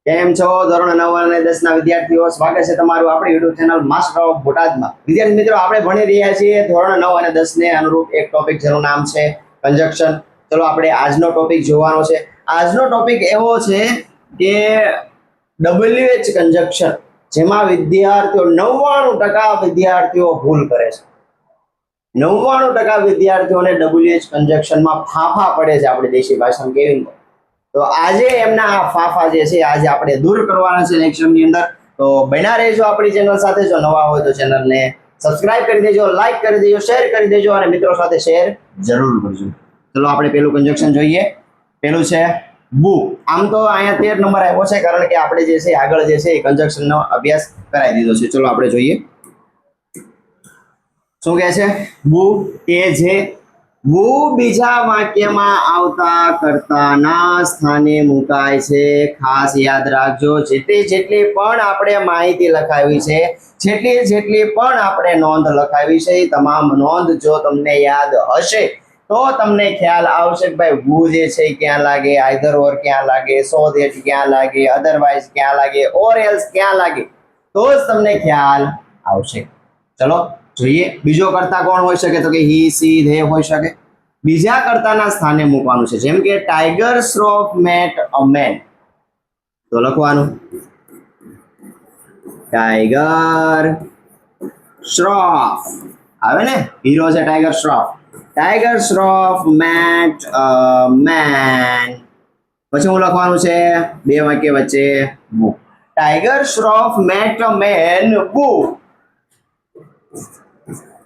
કેમ છો ધોરણ 9 અને 10 ના વિદ્યાર્થીઓ? સ્વાગત છે તમારું આપણી YouTube ચેનલ માસ્ટર ઓફ બોટાદમાં. વિદ્યાર્થી મિત્રો, આપણે ભણી રહ્યા છીએ ધોરણ 9 અને 10 ને અનુરૂપ એક ટોપિક જેનું નામ છે કન્જક્શન. ચલો આપણે આજનો ટોપિક જોવાનો છે. આજનો ટોપિક એવો છે કે WH કન્જક્શન, જેમાં વિદ્યાર્થીઓ 99% વિદ્યાર્થીઓ ભૂલ કરે છે. 99% વિદ્યાર્થીઓને WH કન્જક્શનમાં ફાફા પડે છે, આપણે દેશી ભાષામાં કહેવી. તો આજે એમના આ ફાફા જે છે આજે આપણે દૂર કરવાના છે લેક્ચરની અંદર. તો બન્યા રહેજો આપણી ચેનલ સાથે. જો નવા હોય તો ચેનલને સબસ્ક્રાઇબ કરી દેજો, લાઈક કરી દેજો, શેર કરી દેજો અને મિત્રો સાથે શેર જરૂર કરજો. ચલો આપણે પેલું કન્જક્શન જોઈએ. પેલું છે બુ. આમ તો અહીંયા 13 નંબર આવ્યો છે કારણ કે આપણે જે છે આગળ જે છે એ કન્જક્શનનો અભ્યાસ કરાવી દીધો છે. ચલો આપણે જોઈએ શું કહે છે. બુ કે જે બુ બીજા વાક્યમાં આવતા કર્તાના સ્થાને મુકાય છે. ખાસ યાદ રાખજો, જેટલી પણ આપણે માહિતી લખાવી છે, જેટલી પણ આપણે નોંધ લખાવી છે, તમામ નોંધ જો તમને યાદ હશે તો તમને ખ્યાલ આવશે કે ભાઈ બુ જે છે ક્યાં લાગે, આઈધર ઓર ક્યાં લાગે, સો ધેટ ક્યાં લાગે, અધરવાઇઝ ક્યાં લાગે, ઓર એલ્સ ક્યાં લાગે, તો જ તમને ખ્યાલ આવશે. ચલો જોઈએ. બીજો કર્તા કોણ હોઈ શકે? તો કે હી, સી, ધે હોઈ શકે. બીજા કર્તાના સ્થાને મૂકવાનું છે. જેમ કે Tiger Shroff met a man, તો લખવાનું ટાઈગર શ્રોફ આવે ને, હીરો છે Tiger Shroff. Tiger Shroff met a man. પછી હું લખવાનું છે બે વાક્ય વચ્ચે બુ. Tiger Shroff met a man બુ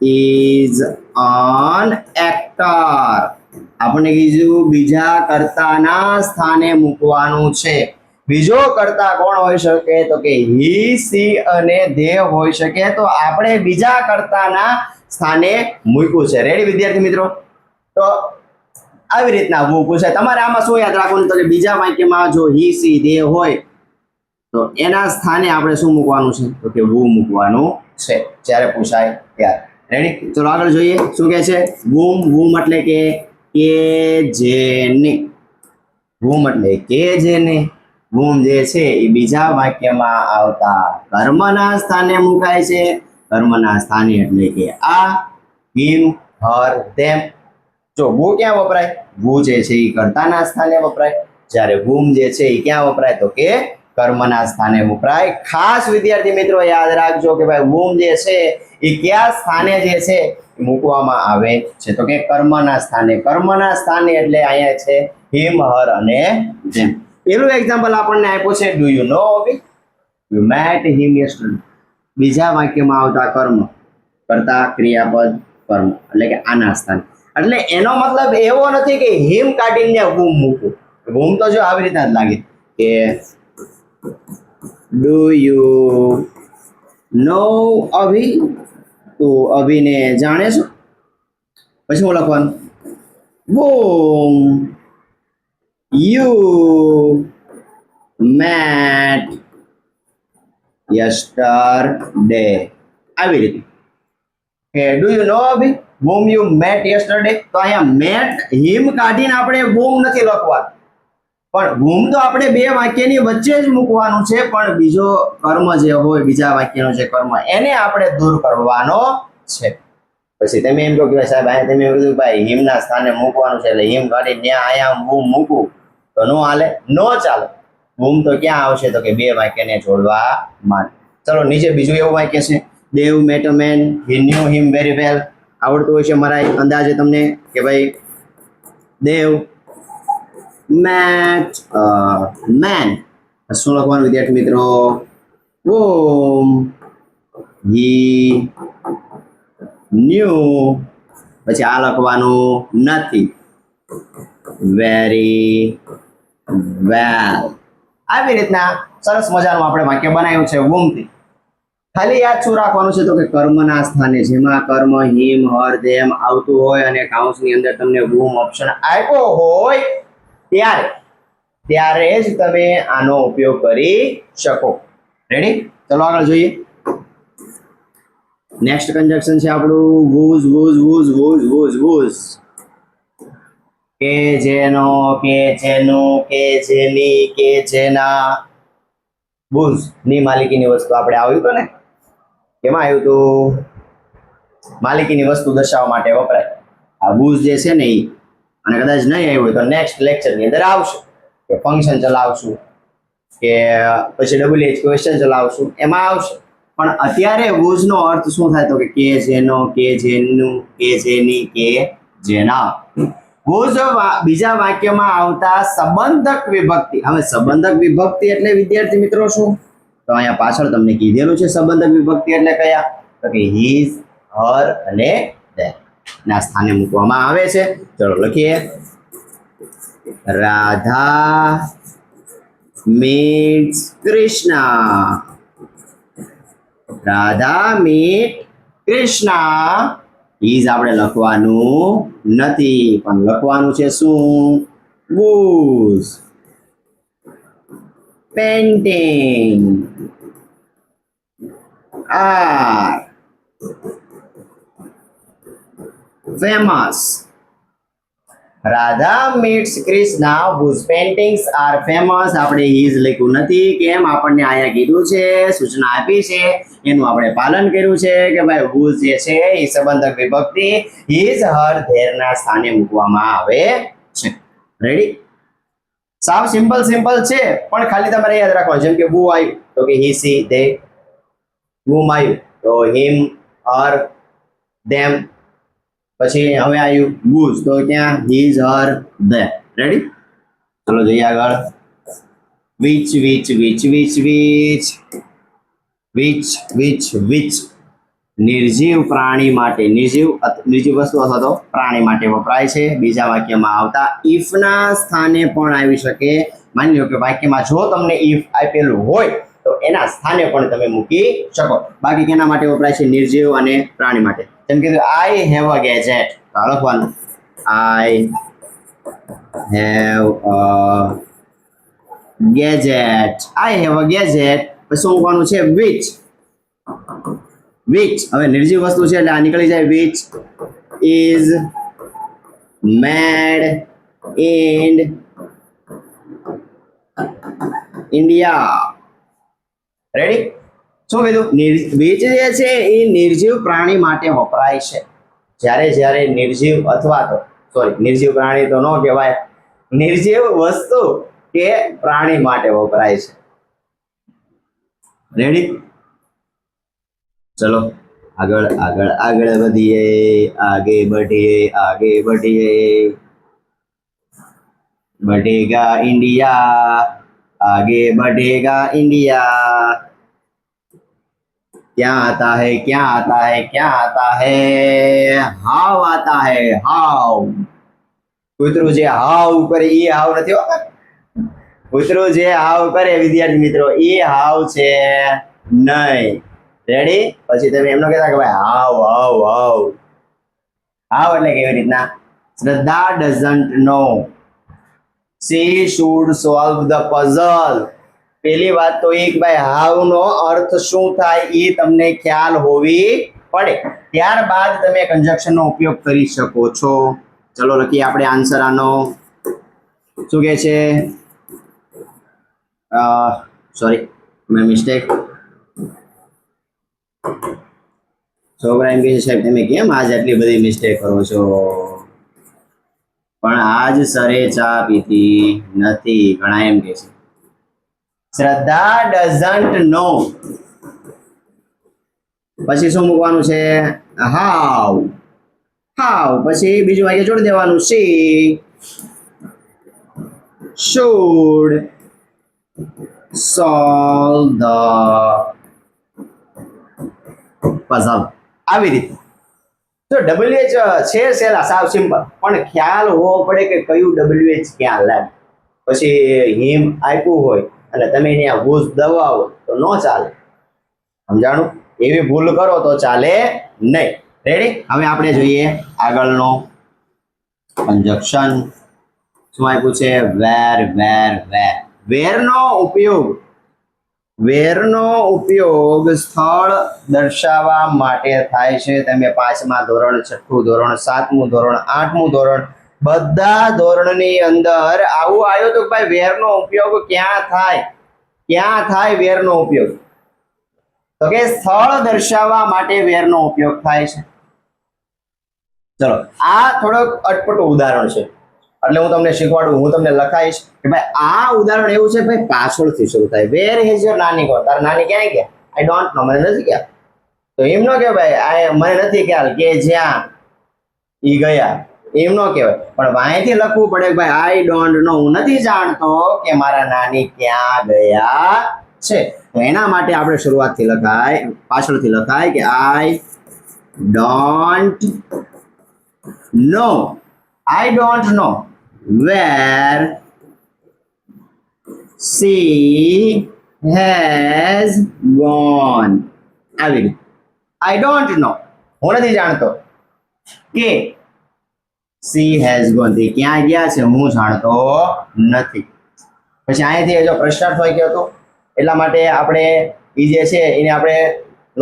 is an actor. આપણે કીધું બીજા કર્તાના સ્થાને મૂકવાનું છે. બીજો કર્તા કોણ હોઈ શકે? તો કે હી, સી અને ધે હોઈ શકે. તો આપણે બીજા કર્તાના સ્થાને મૂક્યું છે. રેડી વિદ્યાર્થી મિત્રો? તો આવી રીતના બુ પૂછાય. તમારે આમાં શું યાદ રાખવાનું? તો કે બીજા વાક્યમાં જો હી, સી, ધે હોય તો એના સ્થાને આપણે શું મૂકવાનું છે? તો કે બુ મૂકવાનું છે જ્યારે પૂછાય ત્યારે. રેડી? ચલો આગળ જોઈએ શું કહે છે. બૂમ. બૂમ એટલે કે જેને. બૂમ એટલે કે જેને. બૂમ જે છે એ બીજા વાક્યમાં આવતા કર્મના સ્થાને મુકાય છે. કર્મના સ્થાને એટલે કે આ, હિમ, હર, ધેમ. જો બુ ક્યાં વપરાય? બુ જે છે એ કર્તાના સ્થાને વપરાય, જ્યારે બૂમ જે છે એ ક્યાં વપરાય? તો કે કર્મના સ્થાને વપરાય. ખાસ વિદ્યાર્થી મિત્રો યાદ રાખજો કે ભાઈ બૂમ જે છે એ કયા સ્થાને જે છે મૂકવામાં આવે છે? તો કે કર્મના સ્થાને. કર્મના સ્થાને એટલે અહીંયા છે હિમ, હર અને ધેમ. પેલું એક્ઝામ્પલ આપણને આપ્યું છે do you know you mat him yesterday. બીજા વાક્યમાં આવતા કર્મ, કર્તા, ક્રિયાપદ, કર્મ એટલે કે આના સ્થાને. એટલે એનો મતલબ એવો નથી કે હિમ કાઢીને બૂમ મૂકવું. બૂમ તો જો આવી રીતના જ લાગે કે ડુ યુ નો અભિ, તો અભિને જાણે છો. પછી હું લખવાનું બૂમ યુ મેટ યસ્ટરડે. આવી રીતે કે ડુ યુ નો અભિ, બૂમ યુ મેટ યસ્ટરડે. તો અહીંયા મેટ હિમ કાઢીને આપણે બૂમ નથી લખવાનું, પણ બૂમ તો આપણે બે વાક્યની વચ્ચે જ મૂકવાનું છે. પણ બીજો કર્મ જે હોય, બીજા વાક્યનો જે કર્મ, એને આપણે દૂર કરવાનો છે. પછી તમે એમ કહો કે સાહેબ આ તમે એમ કીધું ભાઈ હિમના સ્થાને મૂકવાનું છે, એટલે હિમ કાઢી ત્યાં અહીંયા બૂમ મૂકવું તો નો હાલે, નો ચાલે. બૂમ તો ક્યાં આવશે? તો કે બે વાક્યને જોડવા માટે. ચલો નીચે બીજું એવું વાક્ય છે દેવ mat a main, he new him very well. આવડતું હોય છે મારા અંદાજે તમને કે ભાઈ દેવ મેટ મેન. શું લખવાનું વિદ્યાર્થી મિત્રો? બૂમ હી ન્યુ. પછી આ લખવાનું નથી, વેરી વેલ. આવી રીતના સરસ મજાનું આપણે વાક્ય બનાવ્યું છે બૂમથી. ખાલી યાદ શું રાખવાનું છે? તો કે કર્મના સ્થાને, જેમાં કર્મ હિમ, હર, ધેમ આવતું હોય અને કાઉન્સની અંદર તમને બૂમ ઓપ્શન આપ્યો હોય ત્યારે જ તમે આનો ઉપયોગ કરી શકો. રેડી? ચલો આગળ જોઈએ. નેક્સ્ટ કન્જક્શન છે આપણું whose. Whose whose whose whose whose. કે જેનો, કે જેનું, કે જેની, કે જેના, બુઝ ની માલિકીની વસ્તુ આપણે આવ્યું હતું ને, કેમાં આવ્યું હતું? માલિકીની વસ્તુ દર્શાવવા માટે વપરાય. આ બુઝ જે છે ને એ, અને કદાચ નહીં આવ્યું હોય તો નેક્સ્ટ લેક્ચરની અંદર આવશે કે ફંક્શન ચલાવશું કે પછી WH ક્વેશ્ચન ચલાવશું, એમાં આવશે. પણ અત્યારે બુઝ નો અર્થ શું થાય તો કે જેનો, કે જેનું, કે જેની, કે જેના. બુઝ બીજા વાક્યમાં આવતા સંબંધક વિભક્તિ. હવે સંબંધક વિભક્તિ એટલે વિદ્યાર્થી મિત્રો શું? તો અહીંયા પાછળ તમને કીધેલું છે સંબંધક વિભક્તિ એટલે કયા, તો કે હિઝ, હર અને ધેર ના સ્થાને મૂકવામાં આવે છે. ચલો લખીએ. Radha meets Krishna. Radha meet Krishna. Is આપણે લખવાનું નથી, પણ લખવાનું છે શું? બુઝ. Painting are famous. Radha meets Krishna whose paintings are famous. આપણે હિઝ લખ્યું નથી. કેમ? આપણને અહીંયા કીધું છે, સૂચના આપી છે, એનું આપણે પાલન કર્યું છે કે ભાઈ whose જે છે એ સંબંધક વિભક્તિ હિઝ, હર, ધેર ના સ્થાને મૂકવામાં આવે છે. રેડી? સાવ સિમ્પલ છે, પણ ખાલી તમારે યાદ રાખવાનું. જેમ કે who આવ્યું તો કે he, she, they. whom આવ્યું તો him, her, them. પછી હવે આવ્યું whose તો ક્યાં? his, her, their. રેડી? ચલો જોઈએ આગળ. which નિર્જીવ પ્રાણી માટે, નિર્જીવ વસ્તુ અથવા તો પ્રાણી માટે વપરાય છે. બીજા વાક્યમાં આવતા if ના સ્થાને પણ આવી શકે. માની લો કે વાક્યમાં જો તમને if આપેલું હોય તો એના સ્થાને પણ તમે મૂકી શકો. બાકી કેના માટે વપરાય છે? નિર્જીવ અને પ્રાણી માટે. જેમ કે આઈ હેવ અ ગેજેટ, લખવાનું I have a gadget. I have a gadget. પછી શું મૂકવાનું છે? which. હવે નિર્જીવ વસ્તુ છે એટલે આ નીકળી જાય. which is made in India. Ready? શું કીધું? which જે છે એ નિર્જીવ પ્રાણી માટે વપરાય છે. જ્યારે નિર્જીવ અથવા તો નિર્જીવ પ્રાણી તો ન કહેવાય, નિર્જીવ વસ્તુ કે પ્રાણી માટે વપરાય છે. રેડી? ચલો આગળ વધીએ. આગે बढ़िए. बढ़ेगा इंडिया, आगे बढ़ेगा इंडिया. क्या आता है? हाव आता है. हाव. કૂતરું જે હાવ કરે એ હાવ નથી હો. કૂતરું જે હાવ કરે વિદ્યાર્થી મિત્રો એ હાવ છે નહીં. રેડી? પછી તમે એમ ન કહેતા કે ભાઈ હાવ એટલે કેવી રીતના? શ્રદ્ધા doesn't know. she should solve the puzzle. પેલી વાત તો એક ભાઈ હાવ નો અર્થ શું થાય એ તમને ખ્યાલ હોવી પડે, ત્યારબાદ તમે કંજક્શન નો ઉપયોગ કરી શકો છો. ચલો લખીએ આપણે આન્સર આનો. શું કહે છે? Sorry, mistake. છોકરા એમ કહે છે સાહેબ તમે કેમ આજ આટલી બધી મિસ્ટેક કરો છો? પણ આજ સરે ચા પીતી નથી, ઘણા એમ કહે છે. શ્રદ્ધા ડઝન્ટ નો. પછી શું મૂકવાનું છે? હાવ. પછી બીજું વાક્ય જોડી દેવાનું. શી should solve the puzzle. આવી રીતે. તો WH છે સેલા સાવ સિમ્પલ, પણ ખ્યાલ હોવો પડે કે કયું WH ક્યાં લાગે. પછી હિમ આપ્યું હોય અને તમે ત્યાં ભૂસ દબાવો તો ન ચાલે. સમજાણું? એવી ભૂલ કરો તો ચાલે નહીં. રેડી? હવે આપણે જોઈએ આગળનો કંજક્શન. શું આપ્યું છે? વેરનો ઉપયોગ સ્થળ દર્શાવવા માટે થાય છે. તમે 5મા ધોરણ, 6થું ધોરણ, 7મું ધોરણ, 8મું ધોરણ બધા ધોરણની અંદર આવું આવ્યું હતું કે ભાઈ વેરનો ઉપયોગ ક્યાં થાય? ક્યાં થાય વેરનો ઉપયોગ? તો કે સ્થળ દર્શાવવા માટે વેરનો ઉપયોગ થાય છે. ચલો આ થોડોક અટપટું ઉદાહરણ છે એટલે હું તમને શીખવાડું, હું તમને લખાઈશ કે ભાઈ આ ઉદાહરણ એવું છે ભાઈ પાછળથી શરૂ થાય. વેર હેઝ યોર નાની ગોન? તારા નાની ક્યાં ગયા? આઈ ડોન્ટ નો, મને નથી ગયા. તો એમ ન કે ભાઈ આ મને નથી ખ્યાલ કે જ્યાં ઈ ગયા, એમ ન કહેવાય. પણ વાંયથી લખવું પડે ભાઈ આઈ ડોન્ટ નો, હું નથી જાણતો કે મારા નાની ક્યાં ગયા છે. તો એના માટે આપણે શરૂઆતથી લખાય, પાછળથી લખાય કે I don't know, I don't know where she has gone. આવી રીતે આઈ ડોન્ટ નો, હું નથી જાણતો કે she has gone, તે ક્યાં ગયા છે હું જાણતો નથી. પછી અહીંથી જો પ્રશ્નાર્થ વાક્ય હતો એટલા માટે આપણે એ જે છે એને આપણે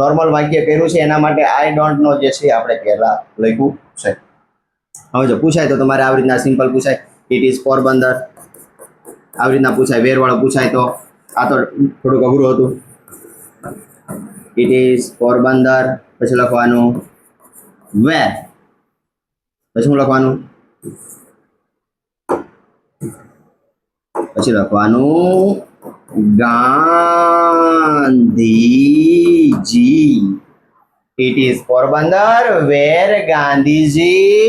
નોર્મલ વાક્ય કર્યું છે, એના માટે આઈ ડોન્ટ નો જે છે આપણે પહેલા લખ્યું છે. હવે જો પૂછાય તો તમારે આવી રીતના સિમ્પલ પૂછાય, ઇટ ઇઝ પોરબંદર, આવી રીતના પૂછાય. વેરવાળો પૂછાય તો આ તો થોડુંક અઘરું હતું. ઇટ ઇઝ પોરબંદર, પછી લખવાનું વેર, પછી શું લખવાનું? પછી લખવાનું Gandhiji. It is Porbandar where Gandhiji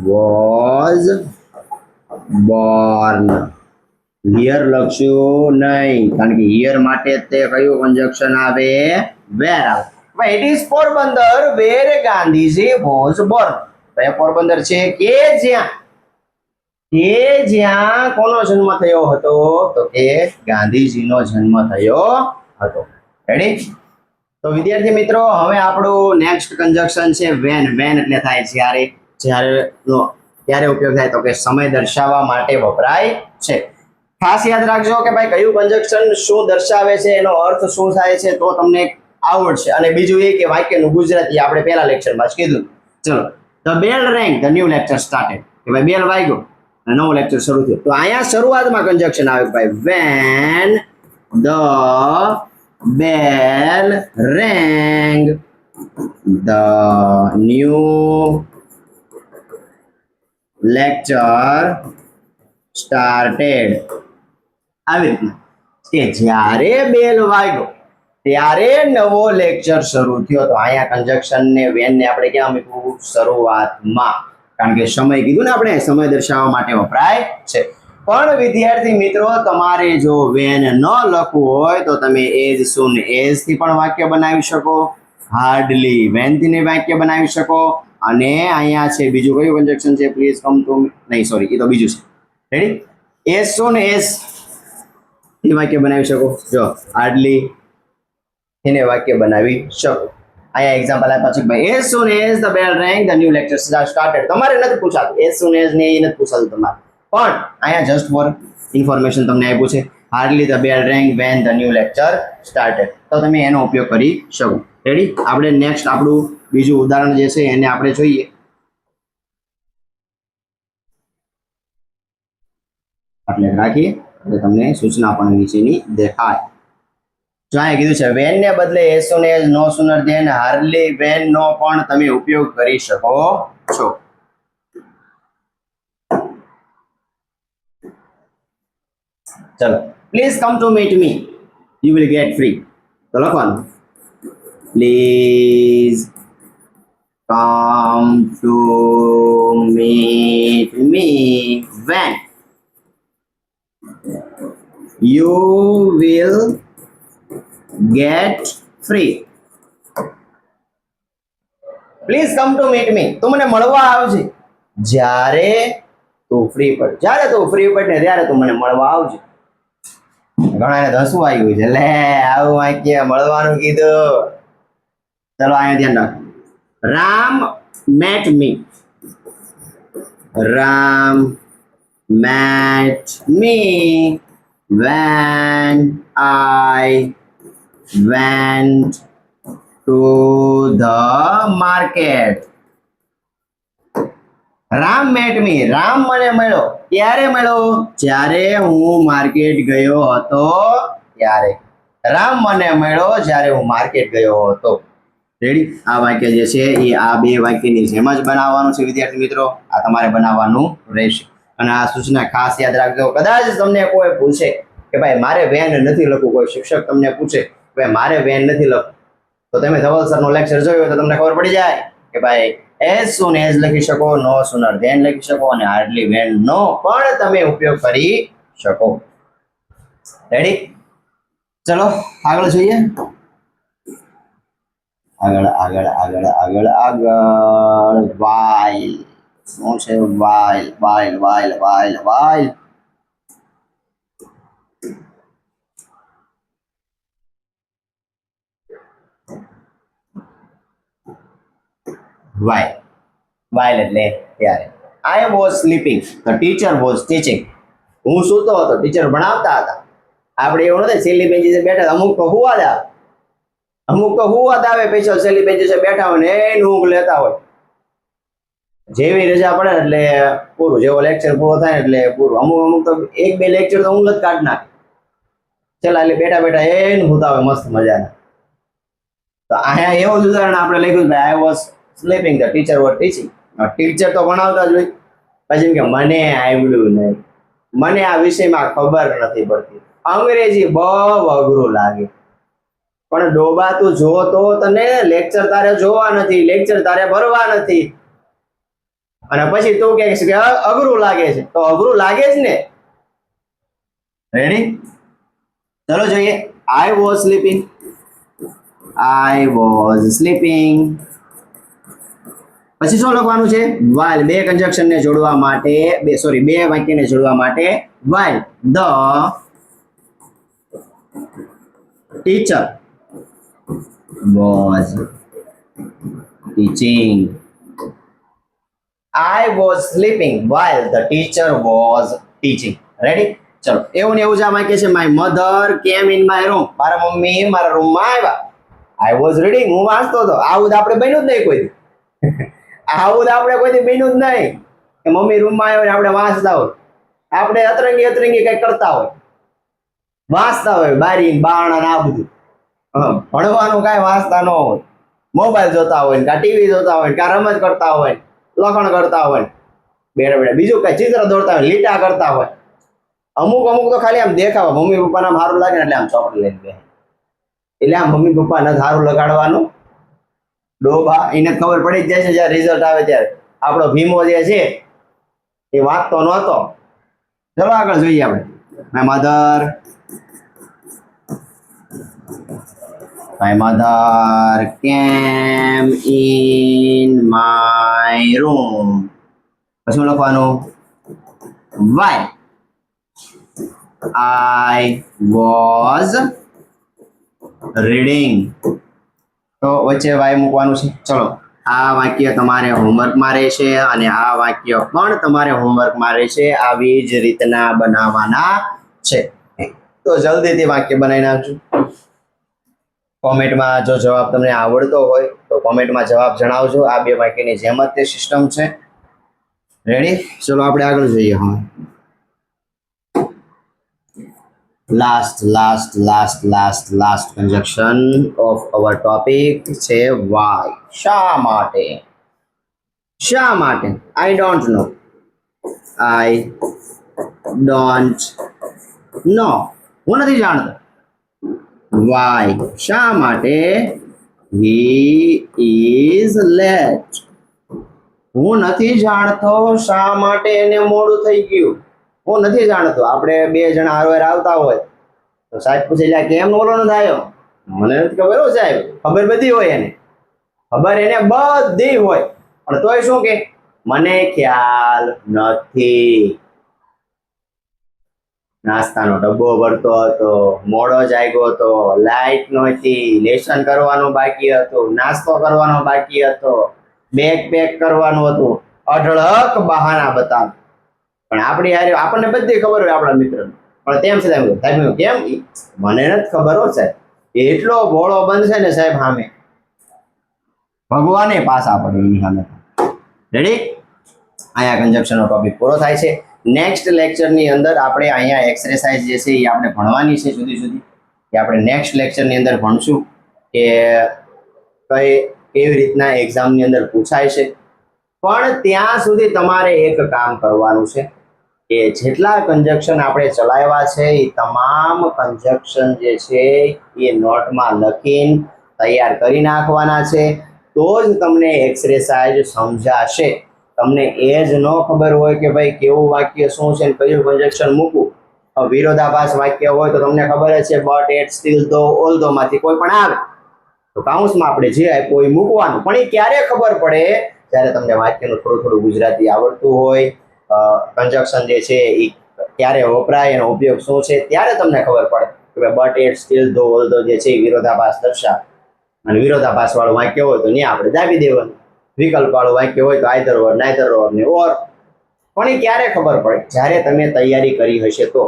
was born. Here લખશું નહીં, કારણ કે હિયર માટે તે કયું કન્જક્શન આવે? વેર આવે. It is Porbandar where Gandhiji was born. તો એ પોરબંદર છે કે જ્યાં કોનો જન્મ થયો હતો? તો કે ગાંધીજીનો જન્મ થયો હતો. રેડી? તો વિદ્યાર્થી મિત્રો હવે આપણું નેક્સ્ટ કન્જક્શન છે વેન. વેન એટલે થાય જ્યારે, ત્યારે ઉપયોગ થાય તો કે સમય દર્શાવવા માટે વપરાય છે. ખાસ યાદ રાખજો કે ભાઈ કયું કન્જક્શન શું દર્શાવે છે, એનો અર્થ શું થાય છે, તો તમને આવડશે. અને બીજું એ કે વાક્યનું ગુજરાતી આપણે પહેલા લેક્ચરમાં જ કીધું. ચલો, the bell રેંગ, the new lecture started, કે ભાઈ બેલ વાગ્યો અને નવો લેક્ચર શરૂ થયો. તો અહીંયા શરૂઆતમાં કન્જક્શન આવે ભાઈ when the bell રેંગ the new lecture started. આવી રીતના કે જ્યારે બેલ વાગ્યો ત્યારે નવો લેક્ચર શરૂ થયો. તો અહીંયા કન્જક્શન ને વેન ને આપણે ક્યાં મૂકવું? શરૂઆતમાં, કારણ કે સમય કીધું ને આપણે, સમય દર્શાવવા માટે વપરાય છે. પણ વિદ્યાર્થી મિત્રો તમારે જો વેન ન લખવું હોય તો તમે એઝ સૂન એઝ થી પણ વાક્ય બનાવી શકો, હાર્ડલી વેન થી વાક્ય બનાવી શકો. અને અહીંયા છે બીજું કયું કન્જક્શન છે? પ્લીઝ કમ ટુ, નહીં સોરી, એ તો બીજું છે. રેડી? એઝ સૂન એઝ થી વાક્ય બનાવી શકો. જો હાર્ડલી એને વાક્ય બનાવી શકો. અહીંયા એક્ઝામ્પલ આપ્યા છે ભાઈ as soon as the bell રેંગ the new lecture started. તમારે નથી પૂછાતું એઝ સૂન એઝ ને, એ નથી પૂછાતું તમારે, પણ અહીંયા જસ્ટ ફોર ઇન્ફોર્મેશન તમને આપ્યું છે. Hardly the bell રેંગ when the new lecture started. તો તમે એનો ઉપયોગ કરી શકો. રેડી? આપણે નેક્સ્ટ આપણું બીજું ઉદાહરણ જે છે એને આપણે જોઈએ. એટલે રાખીએ એટલે તમને સૂચના પણ નીચેની દેખાય. જો અહીંયા કીધું છે વેન ને બદલે as soon as, no sooner than, hardly when no પણ તમે ઉપયોગ કરી શકો છો. ચલો, please come to meet me, you will get free. તો લખવાનું please come to meet me when you will get free. Please come to meet me, તું મને મળવા આવજે જ્યારે તું ફ્રી પડ. જ્યારે તું ફ્રી પડ ને ત્યારે તું મને મળવા આવજે. ઘણા ને હસવું આવ્યું છે, લે આવું વાક્ય મળવાનું કીધું. ચલો અહીંયા ધ્યાન રાખો. Ram met me, Ram met me when I went to the market. Ram met me, Ram મને મળ્યો. ક્યારે મળ્યો? જ્યારે હું માર્કેટ ગયો હતો ત્યારે. રામ મને મળ્યો જ્યારે હું માર્કેટ ગયો હતો. રેડી? આ વાક્ય જે છે એ આ બે વાક્યની જેમ જ બનાવવાનું છે વિદ્યાર્થી મિત્રો. આ તમારે બનાવવાનું રહેશે. અને આ સૂચના ખાસ યાદ રાખજો. કદાચ તમને કોઈ પૂછે કે ભાઈ મારે વેન નથી લખવું, કોઈ શિક્ષક તમને પૂછે કે ભાઈ મારે વેન નથી લખવું, તો તમે ધવલ સરનો લેક્ચર જોયો તો તમને ખબર પડી જાય કે ભાઈ as soon as લખી શકો, no sooner than લખી શકો અને hardly when no પણ તમે ઉપયોગ કરી શકો. રેડી? ચલો આગળ જોઈએ. આગળ આગળ આગળ આગળ આગળ while. શું છે while? while while while while while while એટલે ત્યારે. I was sleeping, the teacher was teaching. હું સૂતો હતો, ટીચર ભણાવતા હતા. આપણે એવું નથી છેલ્લી બેન્ચીસે બેઠા, અમુક તો હુવાદ આવે, અમુક તો હુવાદ આવે સ્પેશિયલ છેલ્લી બેન્ચીસે બેઠા હોય ને એનું ઊંઘ લેતા હોય. જેવી રજા પડે એટલે પૂરું, જેવો લેક્ચર પૂરો થાય એટલે પૂરું. અમુક અમુક તો એક બે લેક્ચર તો ઊંઘ જ કાઢ નાખે છેલ્લા, એટલે બેઠા બેઠા એનું હુતા હોય મસ્ત મજાના. તો અહીંયા એવું જ ઉદાહરણ આપણે લખ્યું ભાઈ I was sleeping, the teacher was teaching. Teacher તો ભણાવતા જ હોય, પછી કે મને આવડ્યું નહીં, મને આ વિષયમાં ખબર નથી પડતી. અંગ્રેજી બહુ અઘરું લાગે. પણ ડોબા તું જો તો તને લેક્ચર તારે જોવા નથી, લેક્ચર તારે ભરવા નથી, અને પછી તું કહે છે કે અઘરું લાગે છે, તો અઘરું લાગે જ ને. રેડી? ચલો જોઈએ. I was sleeping, I was sleeping. પછી શું લખવાનું છે? while. બે કંજક્શન ને જોડવા માટે, બે વાક્યને જોડવા માટે while the teacher was teaching. I was sleeping while the teacher was teaching. Ready? ચલો એવું ને એવું જ આ વાક્ય છે. my mother came in my room. મારા મમ્મી મારા રૂમમાં આવ્યા. I was reading. હું વાંચતો હતો. આવું આપણે બન્યું જ નહીં કોઈ દી. આવું આપણે કોઈ દી બન્યું જ નહીં કે મમ્મી રૂમમાં આવ્યો ને આપણે વાંચતા હોય. આપણે અતરંગી કંઈક કરતા હોય, વાંચતા હોય, બારી બારણા આ બધું. ભણવાનું કાંઈ વાંચતા ન હોય, મોબાઈલ જોતા હોય, કાં ટીવી જોતા હોય, કાં રમત કરતા હોય, લખણ કરતા હોય, બેઠા બેઠા બીજું કઈ ચિત્ર દોરતા હોય, લીટા કરતા હોય. અમુક તો ખાલી આમ દેખાવા, મમ્મી પપ્પાને આમ સારું લાગે ને એટલે આમ ચોપડી લઈને બે, એટલે આમ મમ્મી પપ્પાને સારું લગાડવાનું. ડોબા એને ખબર પડી જ જાય છે જ્યારે રિઝલ્ટ આવે ત્યારે. આપણો ભીમો જે છે એ વાંચતો નહોતો. ચલો આગળ જોઈએ આપણે. My mother came in my room. પછી લખવાનું while I was reading. તો વચ્ચે વાય મૂકવાનું છે. ચલો આ વાક્ય તમારે હોમવર્કમાં રહેશે અને આ વાક્ય પણ તમારે હોમવર્કમાં રહેશે. આવી જ રીતના બનાવવાના છે. તો જલ્દીથી વાક્ય બનાવી નાખજો. કોમેન્ટમાં જો જવાબ તમને આવડતો હોય તો કોમેન્ટમાં જવાબ જણાવજો. આ બે વાક્યની જેમ જ તે સિસ્ટમ છે. રેડી? ચલો આપણે આગળ જોઈએ. હા, last conjunction of our topic છે why. શા માટે? શા માટે? I don't know. I don't know. હું નથી જાણતો. Why? શા માટે? He is late. હું નથી જાણતો શા માટે એને મોડું થઈ ગયું. હું નથી જાણતો. આપણે બે જણા હારવાર આવતા હોય તો સાહેબ પૂછે લ્યા કેમ મોડો ન થયો? મને નથી ખબર હો સાહેબ. ખબર બધી હોય એને, ખબર એને બધી હોય, પણ તોય શું કે મને ખ્યાલ નથી. નાસ્તાનો ડબ્બો ભરતો હતો, મોડો જાગ્યો હતો, લાઈટ નહોતી, લેસન કરવાનું બાકી હતું, નાસ્તો કરવાનો બાકી હતો, બેગ પેક કરવાનું હતું, અઢળક બહાના બતાવ. પણ આપણી હારે આપણને બધી ખબર હોય આપણા મિત્ર, પણ તેમ છતાં સાહેબ કેમ મને નથી ખબર હો સાહેબ. એટલો ભોળો બનશે ને સાહેબ સામે ભગવાને પાછા પડે એની સામે. રેડી? અહીંયા કન્જક્શનનો ટોપિક પૂરો થાય છે. નેક્સ્ટ લેક્ચરની અંદર આપણે અહીંયા એક્સરસાઇઝ જે છે એ આપણે ભણવાની છે જુદી જુદી, કે આપણે નેક્સ્ટ લેક્ચરની અંદર ભણશું કે કેવી રીતના એક્ઝામની અંદર પૂછાય છે. પણ ત્યાં સુધી તમારે એક કામ કરવાનું છે કે જેટલા કન્જક્શન આપણે ચલાવ્યા છે એ તમામ કન્જક્શન જે છે એ નોટમાં લખીને તૈયાર કરી નાખવાના છે. તો જ તમને એક્સરસાઇઝ સમજાશે. તમને એ જ ન ખબર હોય કે ભાઈ કેવું વાક્ય શું છે ને કયું કન્જક્શન મૂકવું. વિરોધાભાસ વાક્ય હોય તો તમને ખબર જ છે બટ, એટ, સ્ટીલ, ધો, ઓલ ધો માંથી કોઈ પણ આવે તો કાઉન્સમાં આપણે જે આપ્યું એ મૂકવાનું. પણ એ ક્યારે ખબર પડે? જ્યારે તમને વાક્યનું થોડું થોડું ગુજરાતી આવડતું હોય, કન્જક્શન જે છે એ ક્યારે વપરાય, એનો ઉપયોગ શું છે, ત્યારે તમને ખબર પડે કે બટ, એટ, સ્ટીલ, ધો, ઓલ ધો જે છે એ વિરોધાભાસ દર્શાવે. અને વિરોધાભાસ વાળું વાક્ય હોય તો ત્યાં આપણે દાબી દેવાનું. વિકલ્પ વાળું વાક્ય હોય તો આઈધર ઓર, નાઈધર ઓર ને ઓર. પણ એ ક્યારે ખબર પડે? જ્યારે તમે તૈયારી કરી હશે તો.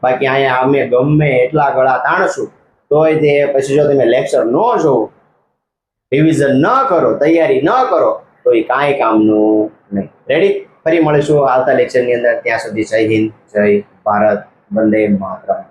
બાકી અહીંયા અમે ગમે એટલા ગળા તાણશું તોય તે પછી જો તમે લેક્ચર ન જોવો, રિવિઝન ન કરો, તૈયારી ન કરો તો એ કાંઈ કામનું નહીં. રેડી? ફરી મળીશું આવતા લેક્ચરની અંદર. ત્યાં સુધી જય હિન્દ, જય ભારત, વંદે માતરમ.